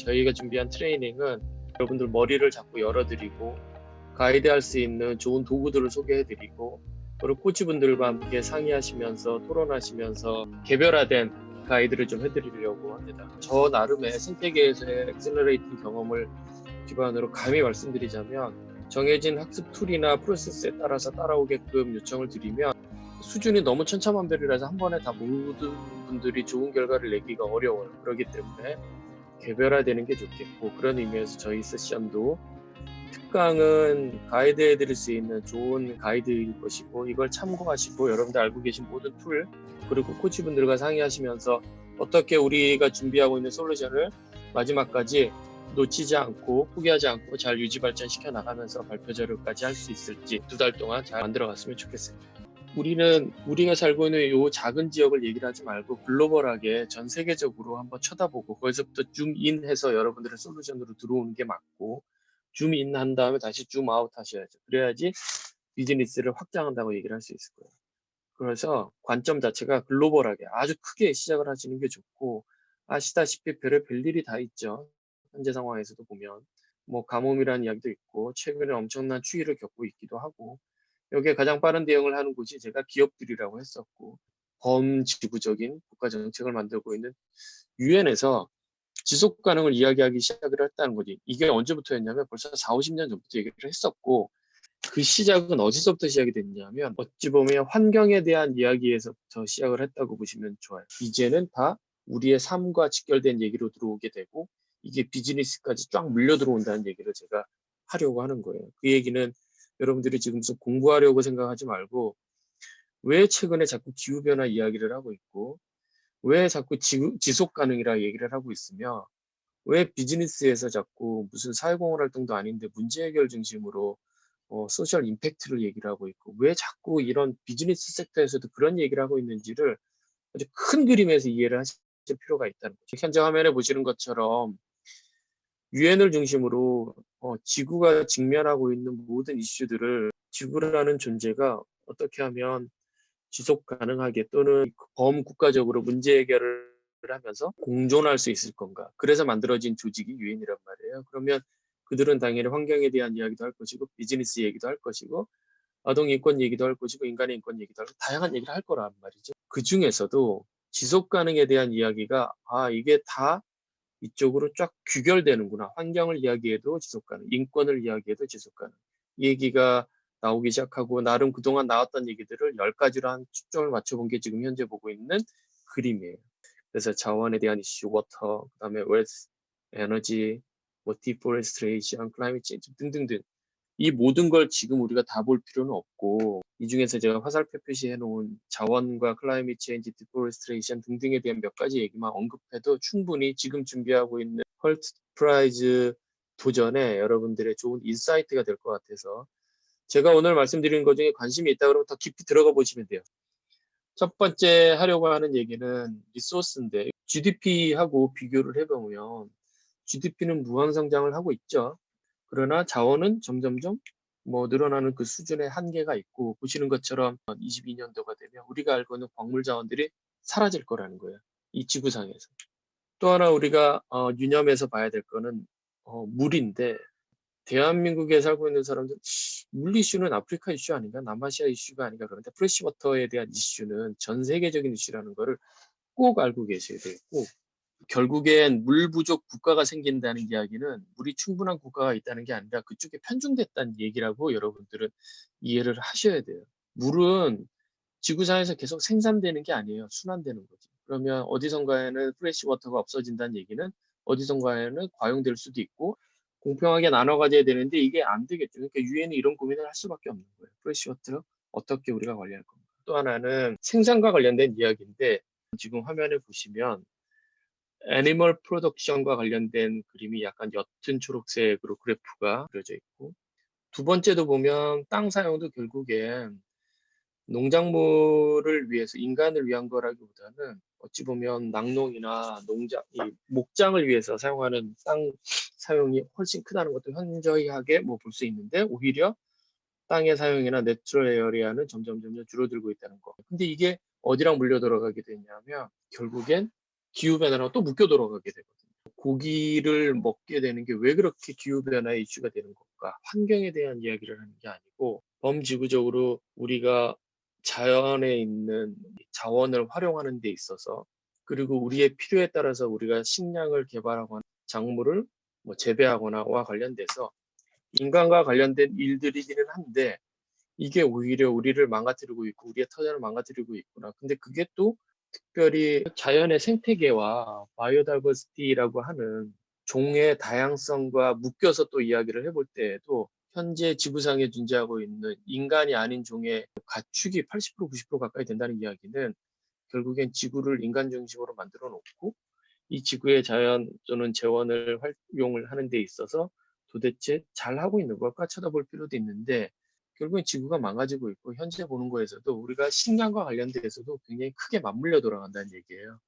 저희가 준비한 트레이닝은 여러분들 머리를 자꾸 열어드리고 가이드할 수 있는 좋은 도구들을 소개해드리고 그리고 코치분들과 함께 상의하시면서 토론하시면서 개별화된 가이드를 좀 해드리려고 합니다. 저 나름의 생태계에서의 엑셀러레이팅 경험을 기반으로 감히 말씀드리자면 정해진 학습 툴이나 프로세스에 따라서 따라오게끔 요청을 드리면 수준이 너무 천차만별이라서 한 번에 다 모든 분들이 좋은 결과를 내기가 어려워요. 그렇기 때문에 개별화되는 게 좋겠고, 그런 의미에서 저희 세션도 특강은 가이드해 드릴 수 있는 좋은 가이드일 것이고, 이걸 참고하시고 여러분들 알고 계신 모든 툴 그리고 코치분들과 상의하시면서 어떻게 우리가 준비하고 있는 솔루션을 마지막까지 놓치지 않고 포기하지 않고 잘 유지 발전시켜 나가면서 발표 자료까지 할 수 있을지 2달 동안 잘 만들어 갔으면 좋겠습니다. 우리가 살고 있는 이 작은 지역을 얘기를 하지 말고 글로벌하게 전 세계적으로 한번 쳐다보고 거기서부터 줌인해서 여러분들의 솔루션으로 들어오는 게 맞고, 줌인 한 다음에 다시 줌아웃 하셔야죠. 그래야지 비즈니스를 확장한다고 얘기를 할 수 있을 거예요. 그래서 관점 자체가 글로벌하게 아주 크게 시작을 하시는 게 좋고, 아시다시피 별의별 일이 다 있죠. 현재 상황에서도 보면 뭐 가뭄이라는 이야기도 있고 최근에 엄청난 추위를 겪고 있기도 하고, 여기에 가장 빠른 대응을 하는 곳이 제가 기업들이라고 했었고, 범지구적인 국가 정책을 만들고 있는 유엔에서 지속 가능을 이야기하기 시작을 했다는 거지. 이게 언제부터였냐면 벌써 4, 50년 전부터 얘기를 했었고, 그 시작은 어디서부터 시작이 됐냐면 어찌 보면 환경에 대한 이야기에서부터 시작을 했다고 보시면 좋아요. 이제는 다 우리의 삶과 직결된 얘기로 들어오게 되고 이게 비즈니스까지 쫙 물려 들어온다는 얘기를 제가 하려고 하는 거예요. 그 얘기는 여러분들이 지금 무슨 공부하려고 생각하지 말고, 왜 최근에 자꾸 기후변화 이야기를 하고 있고 왜 자꾸 지속 가능이라 얘기를 하고 있으며, 왜 비즈니스에서 자꾸 무슨 사회공헌 활동도 아닌데 문제 해결 중심으로 소셜 임팩트를 얘기를 하고 있고, 왜 자꾸 이런 비즈니스 섹터에서도 그런 얘기를 하고 있는지를 아주 큰 그림에서 이해를 하실 필요가 있다는 거죠. 현재 화면에 보시는 것처럼 유엔을 중심으로 지구가 직면하고 있는 모든 이슈들을 지구라는 존재가 어떻게 하면 지속 가능하게 또는 범국가적으로 문제 해결을 하면서 공존할 수 있을 건가. 그래서 만들어진 조직이 유엔이란 말이에요. 그러면 그들은 당연히 환경에 대한 이야기도 할 것이고 비즈니스 얘기도 할 것이고 아동 인권 얘기도 할 것이고 인간의 인권 얘기도 할 것이고 다양한 얘기를 할 거란 말이죠. 그 중에서도 지속 가능에 대한 이야기가 이게 다 이쪽으로 쫙 귀결되는구나. 환경을 이야기해도 지속 가능, 인권을 이야기해도 지속 가능. 이 얘기가 나오기 시작하고 나름 그동안 나왔던 얘기들을 10가지로 한 축점을 맞춰본 게 지금 현재 보고 있는 그림이에요. 그래서 자원에 대한 이슈, 워터, 그다음에 웨스, 에너지, 뭐 디포레스트레이션, 클라이밋 체인지 등등등. 이 모든 걸 지금 우리가 다 볼 필요는 없고, 이 중에서 제가 화살표 표시해 놓은 자원과 클라이밋 체인지, 디포레스트레이션 등등에 대한 몇 가지 얘기만 언급해도 충분히 지금 준비하고 있는 헐트 프라이즈 도전에 여러분들의 좋은 인사이트가 될 것 같아서, 제가 오늘 말씀드리는 것 중에 관심이 있다 그러면 더 깊이 들어가 보시면 돼요. 첫 번째 하려고 하는 얘기는 리소스인데, GDP하고 비교를 해보면 GDP는 무한 성장을 하고 있죠. 그러나 자원은 점점점 늘어나는 그 수준의 한계가 있고, 보시는 것처럼 22년도가 되면 우리가 알고 있는 광물 자원들이 사라질 거라는 거예요. 이 지구상에서. 또 하나 우리가 유념해서 봐야 될 거는 물인데, 대한민국에 살고 있는 사람들 물 이슈는 아프리카 이슈 아닌가, 남아시아 이슈가 아닌가. 그런데 프레시워터에 대한 이슈는 전 세계적인 이슈라는 거를 꼭 알고 계셔야 돼요. 꼭. 결국엔 물 부족 국가가 생긴다는 이야기는 물이 충분한 국가가 있다는 게 아니라 그쪽에 편중됐다는 얘기라고 여러분들은 이해를 하셔야 돼요. 물은 지구상에서 계속 생산되는 게 아니에요. 순환되는 거죠. 그러면 어디선가에는 프레시 워터가 없어진다는 얘기는 어디선가에는 과용될 수도 있고, 공평하게 나눠 가져야 되는데 이게 안 되겠죠. 그러니까 유엔이 이런 고민을 할 수밖에 없는 거예요. 프레시 워터 어떻게 우리가 관리할 건가. 또 하나는 생산과 관련된 이야기인데, 지금 화면에 보시면 애니멀 프로덕션과 관련된 그림이 약간 옅은 초록색으로 그래프가 그려져 있고, 두 번째도 보면 땅 사용도 결국엔 농작물을 위해서 인간을 위한 거라기보다는 어찌 보면 낙농이나 이 목장을 위해서 사용하는 땅 사용이 훨씬 크다는 것도 현저하게 볼 수 있는데, 오히려 땅의 사용이나 내추럴 에어리아는 점점 줄어들고 있다는 거. 근데 이게 어디랑 물려 들어가게 되냐면 결국엔 기후 변화랑 또 묶여 들어가게 되거든요. 고기를 먹게 되는 게 왜 그렇게 기후변화의 이슈가 되는 걸까? 환경에 대한 이야기를 하는 게 아니고 범지구적으로 우리가 자연에 있는 자원을 활용하는 데 있어서 그리고 우리의 필요에 따라서 우리가 식량을 개발하거나 작물을 뭐 재배하거나와 관련돼서 인간과 관련된 일들이기는 한데 이게 오히려 우리를 망가뜨리고 있고 우리의 터전을 망가뜨리고 있구나. 근데 그게 또 특별히 자연의 생태계와 바이오다이버시티라고 하는 종의 다양성과 묶여서 또 이야기를 해볼 때에도 현재 지구상에 존재하고 있는 인간이 아닌 종의 가축이 80% 90% 가까이 된다는 이야기는 결국엔 지구를 인간 중심으로 만들어 놓고 이 지구의 자연 또는 재원을 활용을 하는 데 있어서 도대체 잘하고 있는 걸까 쳐다볼 필요도 있는데 결국엔 지구가 망가지고 있고 현재 보는 거에서도 우리가 식량과 관련돼서도 굉장히 크게 맞물려 돌아간다는 얘기예요.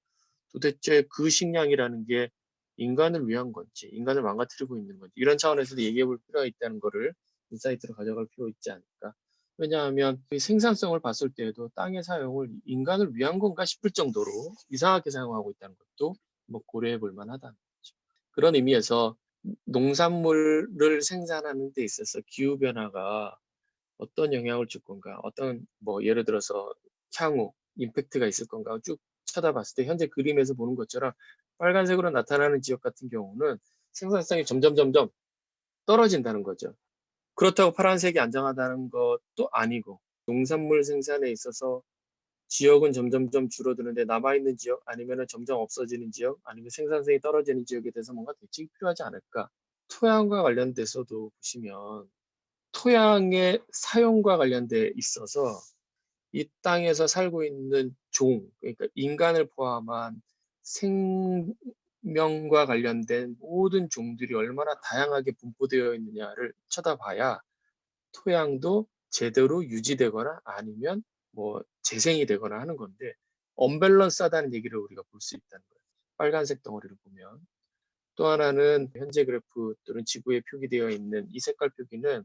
도대체 그 식량이라는 게 인간을 위한 건지 인간을 망가뜨리고 있는 건지 이런 차원에서도 얘기해 볼 필요가 있다는 거를 인사이트로 가져갈 필요 있지 않을까. 왜냐하면 그 생산성을 봤을 때에도 땅의 사용을 인간을 위한 건가 싶을 정도로 이상하게 사용하고 있다는 것도 뭐 고려해 볼 만하다는 거죠. 그런 의미에서 농산물을 생산하는 데 있어서 기후변화가 어떤 영향을 줄 건가, 어떤 뭐 예를 들어서 향후 임팩트가 있을 건가 쭉 쳐다봤을 때 현재 그림에서 보는 것처럼 빨간색으로 나타나는 지역 같은 경우는 생산성이 점점 떨어진다는 거죠. 그렇다고 파란색이 안정하다는 것도 아니고 농산물 생산에 있어서 지역은 점점점 줄어드는데 남아있는 지역 아니면 점점 없어지는 지역 아니면 생산성이 떨어지는 지역에 대해서 뭔가 대책이 필요하지 않을까. 토양과 관련돼서도 보시면 토양의 사용과 관련돼 있어서 이 땅에서 살고 있는 종, 그러니까 인간을 포함한 생명과 관련된 모든 종들이 얼마나 다양하게 분포되어 있느냐를 쳐다봐야 토양도 제대로 유지되거나 아니면 뭐 재생이 되거나 하는 건데 언밸런스하다는 얘기를 우리가 볼 수 있다는 거예요. 빨간색 덩어리를 보면. 또 하나는 현재 그래프 또는 지구에 표기되어 있는 이 색깔 표기는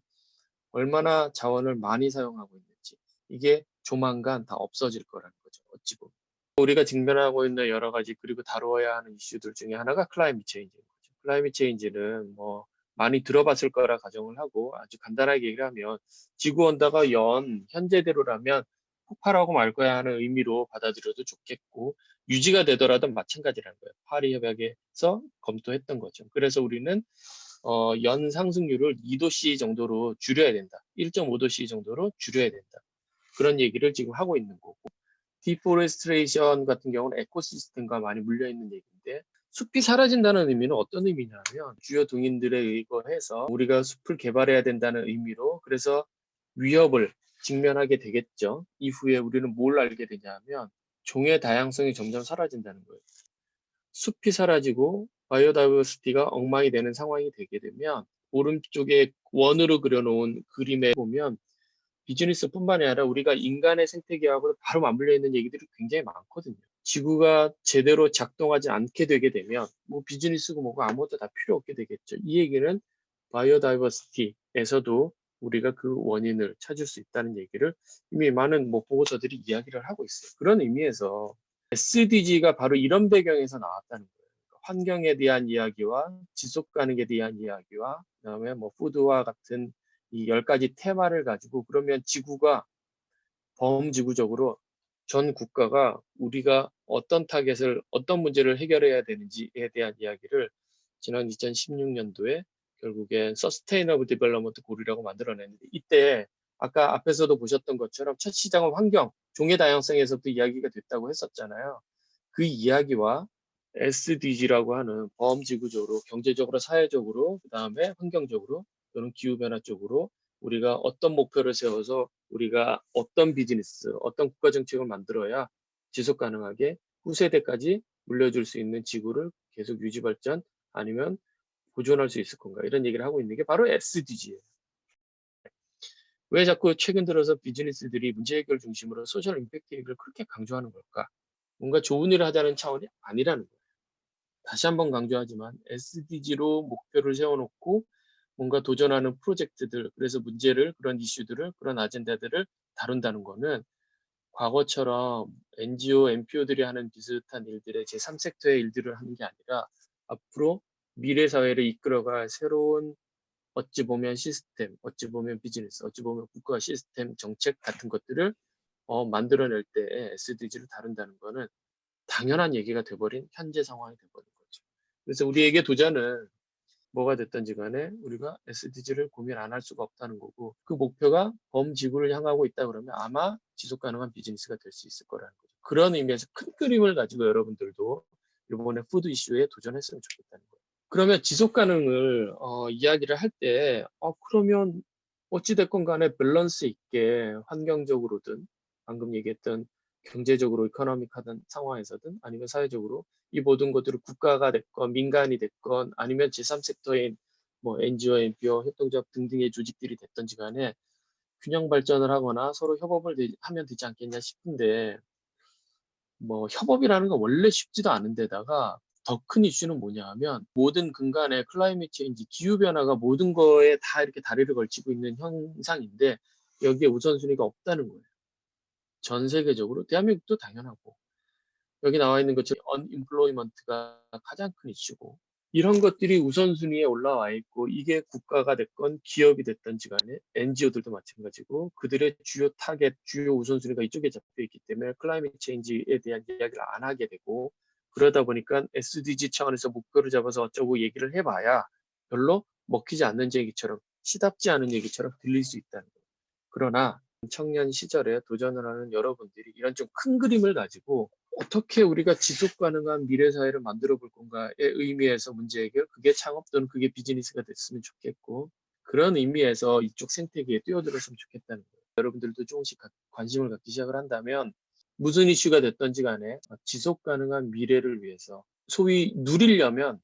얼마나 자원을 많이 사용하고 있는지 이게 조만간 다 없어질 거라는 거죠. 어찌 보면. 우리가 직면하고 있는 여러 가지 그리고 다루어야 하는 이슈들 중에 하나가 클라이밋 체인지인 거죠. 클라이밋 체인지는 뭐 많이 들어봤을 거라 가정을 하고 아주 간단하게 얘기를 하면 지구 온도가 현재대로라면 폭발하고 말 거야 하는 의미로 받아들여도 좋겠고 유지가 되더라도 마찬가지라는 거예요. 파리 협약에서 검토했던 거죠. 그래서 우리는 연 상승률을 2도씨 정도로 줄여야 된다. 1.5도씨 정도로 줄여야 된다. 그런 얘기를 지금 하고 있는 거고. 디포레스트레이션 같은 경우는 에코시스템과 많이 물려있는 얘기인데 숲이 사라진다는 의미는 어떤 의미냐면 주요 동인들에 의거해서 우리가 숲을 개발해야 된다는 의미로 그래서 위협을 직면하게 되겠죠. 이후에 우리는 뭘 알게 되냐면 종의 다양성이 점점 사라진다는 거예요. 숲이 사라지고 바이오다이버시티가 엉망이 되는 상황이 되게 되면 오른쪽에 원으로 그려놓은 그림에 보면 비즈니스뿐만이 아니라 우리가 인간의 생태계하고 바로 맞물려 있는 얘기들이 굉장히 많거든요. 지구가 제대로 작동하지 않게 되게 되면 뭐 비즈니스고 뭐고 아무것도 다 필요 없게 되겠죠. 이 얘기는 바이오다이버시티에서도 우리가 그 원인을 찾을 수 있다는 얘기를 이미 많은 뭐 보고서들이 이야기를 하고 있어요. 그런 의미에서 SDG가 바로 이런 배경에서 나왔다는 거예요. 환경에 대한 이야기와 지속 가능에 대한 이야기와 그다음에 뭐 푸드와 같은 이 10가지 테마를 가지고 그러면 지구가 범지구적으로 전 국가가 우리가 어떤 타겟을 어떤 문제를 해결해야 되는지에 대한 이야기를 지난 2016년도에 결국엔 서스테이너블 디벨롭먼트 고리라고 만들어냈는데 이때 아까 앞에서도 보셨던 것처럼 첫 시장은 환경, 종의 다양성에서부터 이야기가 됐다고 했었잖아요. 그 이야기와 SDG라고 하는 범지구적으로 경제적으로 사회적으로 그다음에 환경적으로 또는 기후변화 쪽으로 우리가 어떤 목표를 세워서 우리가 어떤 비즈니스, 어떤 국가 정책을 만들어야 지속 가능하게 후세대까지 물려줄 수 있는 지구를 계속 유지 발전 아니면 보존할 수 있을 건가 이런 얘기를 하고 있는 게 바로 SDG예요. 왜 자꾸 최근 들어서 비즈니스들이 문제 해결 중심으로 소셜 임팩트 얘기를 그렇게 강조하는 걸까? 뭔가 좋은 일을 하자는 차원이 아니라는 거예요. 다시 한번 강조하지만 SDG로 목표를 세워놓고 뭔가 도전하는 프로젝트들, 그래서 문제를, 그런 이슈들을, 그런 아젠다들을 다룬다는 거는 과거처럼 NGO, NPO들이 하는 비슷한 일들의 제3섹터의 일들을 하는 게 아니라 앞으로 미래 사회를 이끌어갈 새로운 어찌 보면 시스템, 어찌 보면 비즈니스, 어찌 보면 국가 시스템 정책 같은 것들을 만들어낼 때 SDG를 다룬다는 거는 당연한 얘기가 돼버린 현재 상황이 돼버린 거죠. 그래서 우리에게 도전은 뭐가 됐든지 간에 우리가 SDG를 고민 안 할 수가 없다는 거고, 그 목표가 범지구를 향하고 있다 그러면 아마 지속 가능한 비즈니스가 될 수 있을 거라는 거죠. 그런 의미에서 큰 그림을 가지고 여러분들도 이번에 푸드 이슈에 도전했으면 좋겠다는 거예요. 그러면 지속 가능을 이야기를 할 때 그러면 어찌됐건 간에 밸런스 있게 환경적으로든 방금 얘기했던 경제적으로 이코노믹하던 상황에서든 아니면 사회적으로 이 모든 것들을 국가가 됐건 민간이 됐건 아니면 제3섹터인 뭐 NGO, NPO, 협동조합 등등의 조직들이 됐던지 간에 균형 발전을 하거나 서로 협업을 하면 되지 않겠냐 싶은데, 뭐 협업이라는 건 원래 쉽지도 않은 데다가 더 큰 이슈는 뭐냐 하면 모든 근간에 클라이밋 체인지, 기후변화가 모든 거에 다 이렇게 다리를 걸치고 있는 현상인데 여기에 우선순위가 없다는 거예요. 전 세계적으로 대한민국도 당연하고 여기 나와 있는 것처럼 언임플로이먼트가 가장 큰 이슈고, 이런 것들이 우선순위에 올라와 있고 이게 국가가 됐건 기업이 됐든지 간에 NGO들도 마찬가지고 그들의 주요 타겟, 주요 우선순위가 이쪽에 잡혀 있기 때문에 클라이밋 체인지에 대한 이야기를 안 하게 되고, 그러다 보니까 SDG 차원에서 목표를 잡아서 어쩌고 얘기를 해봐야 별로 먹히지 않는 얘기처럼, 시답지 않은 얘기처럼 들릴 수 있다는 거예요. 그러나 청년 시절에 도전을 하는 여러분들이 이런 좀 큰 그림을 가지고 어떻게 우리가 지속 가능한 미래 사회를 만들어 볼 건가의 의미에서 문제 해결, 그게 창업 또는 그게 비즈니스가 됐으면 좋겠고, 그런 의미에서 이쪽 생태계에 뛰어들었으면 좋겠다는 거예요. 여러분들도 조금씩 관심을 갖기 시작을 한다면 무슨 이슈가 됐던지 간에 지속 가능한 미래를 위해서 소위 누리려면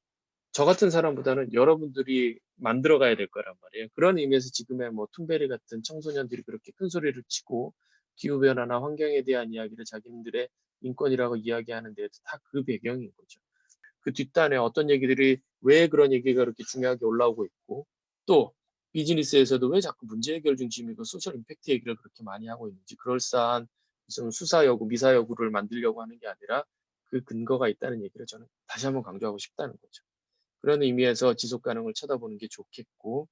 저 같은 사람보다는 여러분들이 만들어 가야 될 거란 말이에요. 그런 의미에서 지금의 뭐 툰베리 같은 청소년들이 그렇게 큰 소리를 치고 기후변화나 환경에 대한 이야기를 자기들의 인권이라고 이야기하는 데도 다 그 배경인 거죠. 그 뒷단에 어떤 얘기들이 왜 그런 얘기가 그렇게 중요하게 올라오고 있고, 또 비즈니스에서도 왜 자꾸 문제 해결 중심이고 소셜 임팩트 얘기를 그렇게 많이 하고 있는지, 그럴싸한 무슨 수사 여구, 미사 여구를 만들려고 하는 게 아니라 그 근거가 있다는 얘기를 저는 다시 한번 강조하고 싶다는 거죠. 그런 의미에서 지속 가능을 쳐다보는 게 좋겠고,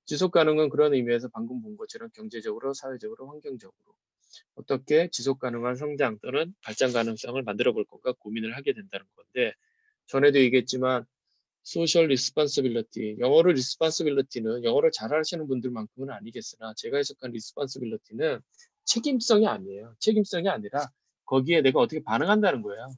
지속 가능은 그런 의미에서 방금 본 것처럼 경제적으로, 사회적으로, 환경적으로 어떻게 지속 가능한 성장 또는 발전 가능성을 만들어 볼 건가 고민을 하게 된다는 건데, 전에도 얘기했지만 소셜 리스폰시빌리티, 영어로 리스폰시빌리티는 영어를 잘 하시는 분들만큼은 아니겠으나 제가 해석한 리스폰시빌리티는 책임성이 아니에요. 책임성이 아니라 거기에 내가 어떻게 반응한다는 거예요.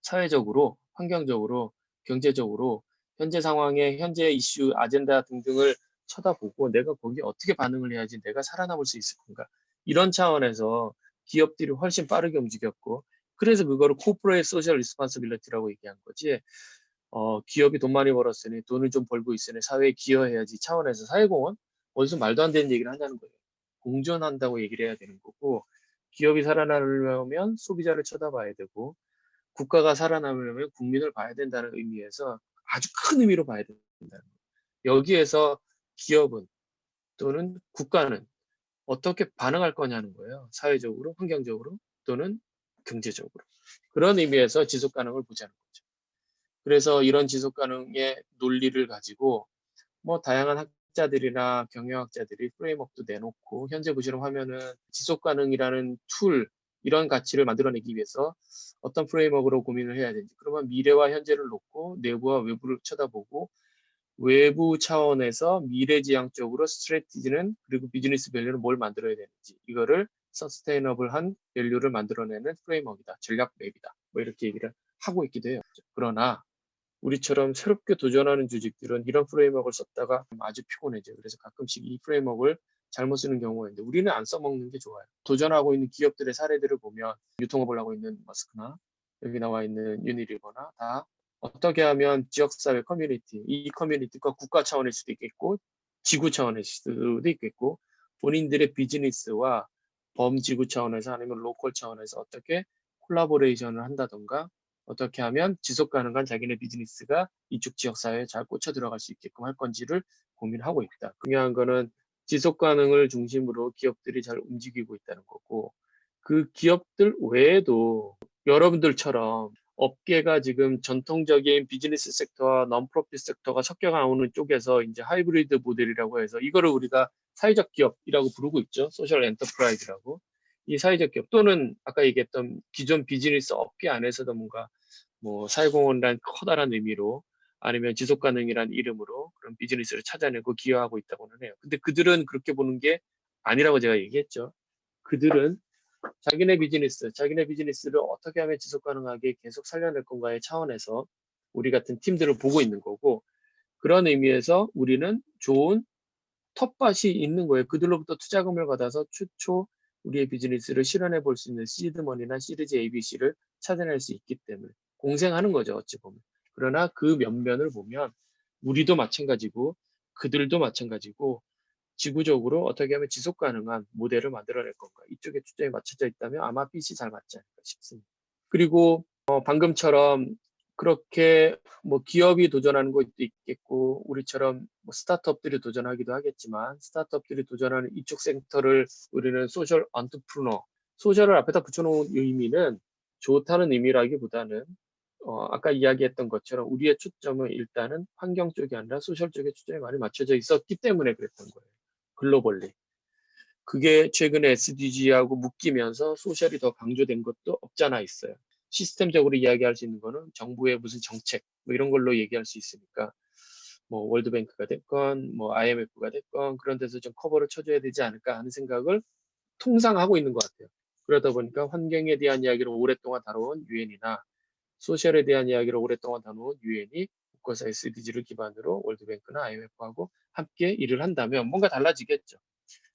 사회적으로, 환경적으로, 경제적으로 현재 상황에 현재 이슈, 아젠다 등등을 쳐다보고 내가 거기에 어떻게 반응을 해야지 내가 살아남을 수 있을 건가. 이런 차원에서 기업들이 훨씬 빠르게 움직였고, 그래서 그거를 코퍼레이트 소셜 리스폰시빌리티라고 얘기한 거지. 기업이 돈 많이 벌었으니 돈을 좀 벌고 있으니 사회에 기여해야지 차원에서 사회공헌? 어디서 말도 안 되는 얘기를 한다는 거예요. 공존한다고 얘기를 해야 되는 거고, 기업이 살아나려면 소비자를 쳐다봐야 되고, 국가가 살아남으려면 국민을 봐야 된다는 의미에서 아주 큰 의미로 봐야 된다는 거예요. 여기에서 기업은 또는 국가는 어떻게 반응할 거냐는 거예요. 사회적으로, 환경적으로 또는 경제적으로. 그런 의미에서 지속 가능을 보자는 거죠. 그래서 이런 지속 가능의 논리를 가지고 뭐 다양한 학자들이나 경영학자들이 프레임워크도 내놓고, 현재 보시는 화면은 지속 가능이라는 툴, 이런 가치를 만들어내기 위해서 어떤 프레임워크로 고민을 해야 되는지, 그러면 미래와 현재를 놓고 내부와 외부를 쳐다보고 외부 차원에서 미래지향적으로 스트래티지는, 그리고 비즈니스 밸류는 뭘 만들어야 되는지, 이거를 서스테이너블한 밸류를 만들어내는 프레임워크이다, 전략 맵이다, 뭐 이렇게 얘기를 하고 있기도 해요. 그러나 우리처럼 새롭게 도전하는 조직들은 이런 프레임워크를 썼다가 아주 피곤해져요. 그래서 가끔씩 이 프레임워크를 잘못 쓰는 경우가 있는데 우리는 안 써먹는 게 좋아요. 도전하고 있는 기업들의 사례들을 보면 유통업을 하고 있는 머스크나 여기 나와 있는 유니리버나 다 어떻게 하면 지역사회 커뮤니티, 이 커뮤니티가 국가 차원일 수도 있겠고 지구 차원일 수도 있겠고 본인들의 비즈니스와 범지구 차원에서 아니면 로컬 차원에서 어떻게 콜라보레이션을 한다던가 어떻게 하면 지속 가능한 자기네 비즈니스가 이쪽 지역 사회에 잘 꽂혀 들어갈 수 있게끔 할 건지를 고민하고 있다. 중요한 거는 지속 가능을 중심으로 기업들이 잘 움직이고 있다는 거고, 그 기업들 외에도 여러분들처럼 업계가 지금 전통적인 비즈니스 섹터와 non-profit 섹터가 섞여 나오는 쪽에서 이제 하이브리드 모델이라고 해서 이거를 우리가 사회적 기업이라고 부르고 있죠. 소셜 엔터프라이즈라고. 이 사회적 기업 또는 아까 얘기했던 기존 비즈니스 업계 안에서도 뭔가 뭐 사회공헌이란 커다란 의미로 아니면 지속가능이란 이름으로 그런 비즈니스를 찾아내고 기여하고 있다고는 해요. 근데 그들은 그렇게 보는 게 아니라고 제가 얘기했죠. 그들은 자기네 비즈니스를 어떻게 하면 지속 가능하게 계속 살려낼 건가의 차원에서 우리 같은 팀들을 보고 있는 거고, 그런 의미에서 우리는 좋은 텃밭이 있는 거예요. 그들로부터 투자금을 받아서 최초 우리의 비즈니스를 실현해 볼 수 있는 시드머니나 시리즈 ABC를 찾아낼 수 있기 때문에 공생하는 거죠, 어찌 보면. 그러나 그 면면을 보면 우리도 마찬가지고 그들도 마찬가지고 지구적으로 어떻게 하면 지속 가능한 모델을 만들어낼 건가. 이쪽에 초점이 맞춰져 있다면 아마 빛이 잘 맞지 않을까 싶습니다. 그리고 방금처럼 그렇게 뭐 기업이 도전하는 것도 있겠고 우리처럼 뭐 스타트업들이 도전하기도 하겠지만 스타트업들이 도전하는 이쪽 섹터를 우리는 소셜 언트프르너, 소셜을 앞에다 붙여놓은 의미는 좋다는 의미라기보다는 아까 이야기했던 것처럼 우리의 초점은 일단은 환경 쪽이 아니라 소셜 쪽에 초점이 많이 맞춰져 있었기 때문에 그랬던 거예요. 글로벌리. 그게 최근에 SDG하고 묶이면서 소셜이 더 강조된 것도 없잖아 있어요. 시스템적으로 이야기할 수 있는 거는 정부의 무슨 정책 뭐 이런 걸로 얘기할 수 있으니까 뭐 월드뱅크가 됐건 뭐 IMF가 됐건 그런 데서 좀 커버를 쳐줘야 되지 않을까 하는 생각을 통상 하고 있는 것 같아요. 그러다 보니까 환경에 대한 이야기를 오랫동안 다뤄온 유엔이나 소셜에 대한 이야기를 오랫동안 다뤄온 유엔이 국가사 SDG를 기반으로 월드뱅크나 IMF하고 함께 일을 한다면 뭔가 달라지겠죠.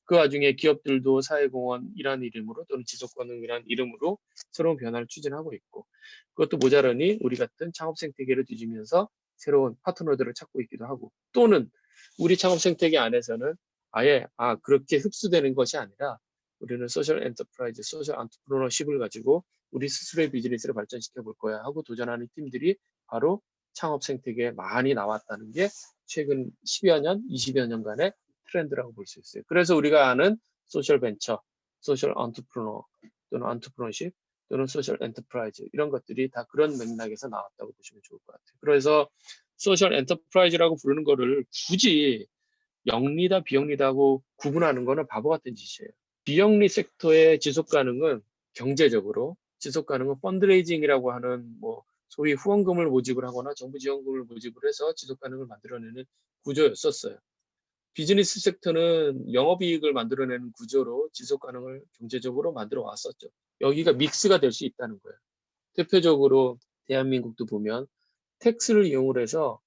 그 와중에 기업들도 사회공헌이라는 이름으로 또는 지속가능이라는 이름으로 새로운 변화를 추진하고 있고 그것도 모자라니 우리 같은 창업 생태계를 뒤지면서 새로운 파트너들을 찾고 있기도 하고 또는 우리 창업 생태계 안에서는 아예 그렇게 흡수되는 것이 아니라 우리는 소셜 엔터프라이즈, 소셜 안트프로너십을 가지고 우리 스스로의 비즈니스를 발전시켜 볼 거야 하고 도전하는 팀들이 바로 창업 생태계에 많이 나왔다는 게 최근 10여 년, 20여 년간의 트렌드라고 볼 수 있어요. 그래서 우리가 아는 소셜 벤처, 소셜 안트프로너 또는 안트프로너십 또는 소셜 엔터프라이즈 이런 것들이 다 그런 맥락에서 나왔다고 보시면 좋을 것 같아요. 그래서 소셜 엔터프라이즈라고 부르는 거를 굳이 영리다 비영리다고 구분하는 거는 바보 같은 짓이에요. 비영리 섹터의 지속 가능은 경제적으로 지속 가능은 펀드레이징이라고 하는 뭐 소위 후원금을 모집을 하거나 정부 지원금을 모집을 해서 지속 가능을 만들어내는 구조였었어요. 비즈니스 섹터는 영업이익을 만들어내는 구조로 지속 가능을 경제적으로 만들어 왔었죠. 여기가 믹스가 될 수 있다는 거예요. 대표적으로 대한민국도 보면 텍스를 이용을 해서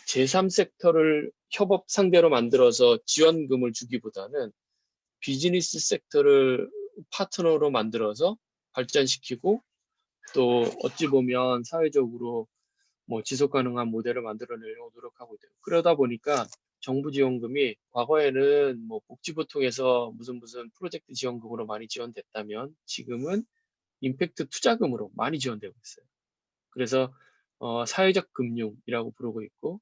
제3섹터를 협업 상대로 만들어서 지원금을 주기보다는 비즈니스 섹터를 파트너로 만들어서 발전시키고 또 어찌 보면 사회적으로 뭐 지속 가능한 모델을 만들어내려고 노력하고 있대요. 그러다 보니까 정부 지원금이 과거에는 뭐 복지부 통해서 무슨 프로젝트 지원금으로 많이 지원됐다면 지금은 임팩트 투자금으로 많이 지원되고 있어요. 그래서 사회적 금융이라고 부르고 있고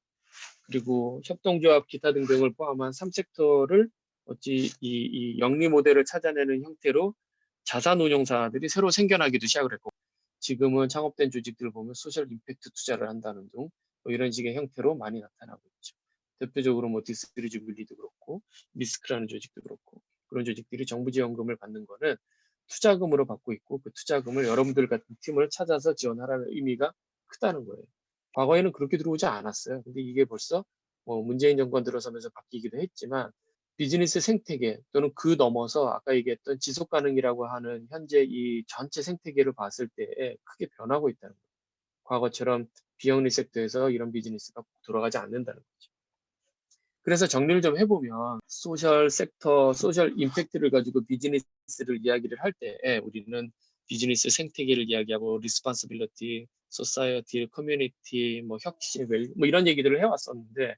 그리고 협동조합 기타 등등을 포함한 3섹터를 어찌 이 영리 모델을 찾아내는 형태로 자산운용사들이 새로 생겨나기도 시작을 했고 지금은 창업된 조직들을 보면 소셜 임팩트 투자를 한다는 등 뭐 이런 식의 형태로 많이 나타나고 있죠. 대표적으로 뭐 디스트리 주빌리도 그렇고 미스크라는 조직도 그렇고 그런 조직들이 정부 지원금을 받는 거는 투자금으로 받고 있고 그 투자금을 여러분들 같은 팀을 찾아서 지원하라는 의미가 크다는 거예요. 과거에는 그렇게 들어오지 않았어요. 근데 이게 벌써 뭐 문재인 정권 들어서면서 바뀌기도 했지만 비즈니스 생태계 또는 그 넘어서 아까 얘기했던 지속 가능이라고 하는 현재 이 전체 생태계를 봤을 때에 크게 변하고 있다는 거예요. 과거처럼 비영리 섹터에서 이런 비즈니스가 돌아가지 않는다는 거죠. 그래서 정리를 좀 해보면 소셜 섹터, 소셜 임팩트를 가지고 비즈니스를 이야기를 할 때 우리는 비즈니스 생태계를 이야기하고 리스폰시빌리티, 소사이어티, 커뮤니티, 뭐 혁신, 뭐 이런 얘기들을 해왔었는데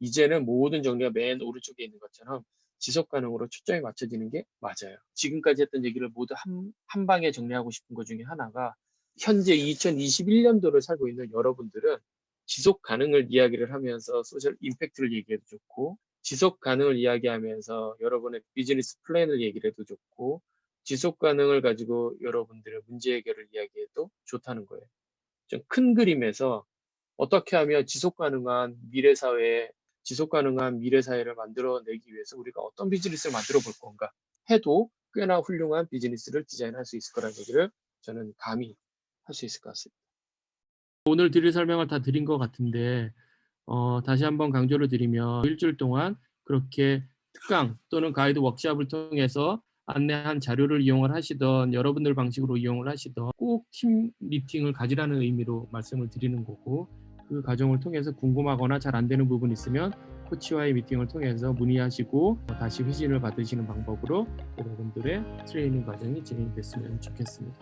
이제는 모든 정리가 맨 오른쪽에 있는 것처럼 지속 가능으로 초점이 맞춰지는 게 맞아요. 지금까지 했던 얘기를 모두 한 방에 정리하고 싶은 것 중에 하나가 현재 2021년도를 살고 있는 여러분들은 지속 가능을 이야기를 하면서 소셜 임팩트를 얘기해도 좋고 지속 가능을 이야기하면서 여러분의 비즈니스 플랜을 얘기를 해도 좋고 지속 가능을 가지고 여러분들의 문제 해결을 이야기해도 좋다는 거예요. 좀 큰 그림에서 어떻게 하면 지속 가능한 미래 사회를 만들어내기 위해서 우리가 어떤 비즈니스를 만들어 볼 건가 해도 꽤나 훌륭한 비즈니스를 디자인할 수 있을 거라는 얘기를 저는 감히 할 수 있을 것 같습니다. 오늘 드릴 설명을 다 드린 것 같은데 다시 한번 강조를 드리면 일주일 동안 그렇게 특강 또는 가이드 워크숍을 통해서 안내한 자료를 이용을 하시던 여러분들 방식으로 이용을 하시던 꼭 팀 미팅을 가지라는 의미로 말씀을 드리는 거고, 그 과정을 통해서 궁금하거나 잘 안 되는 부분 있으면 코치와의 미팅을 통해서 문의하시고 다시 회신을 받으시는 방법으로 여러분들의 트레이닝 과정이 진행됐으면 좋겠습니다.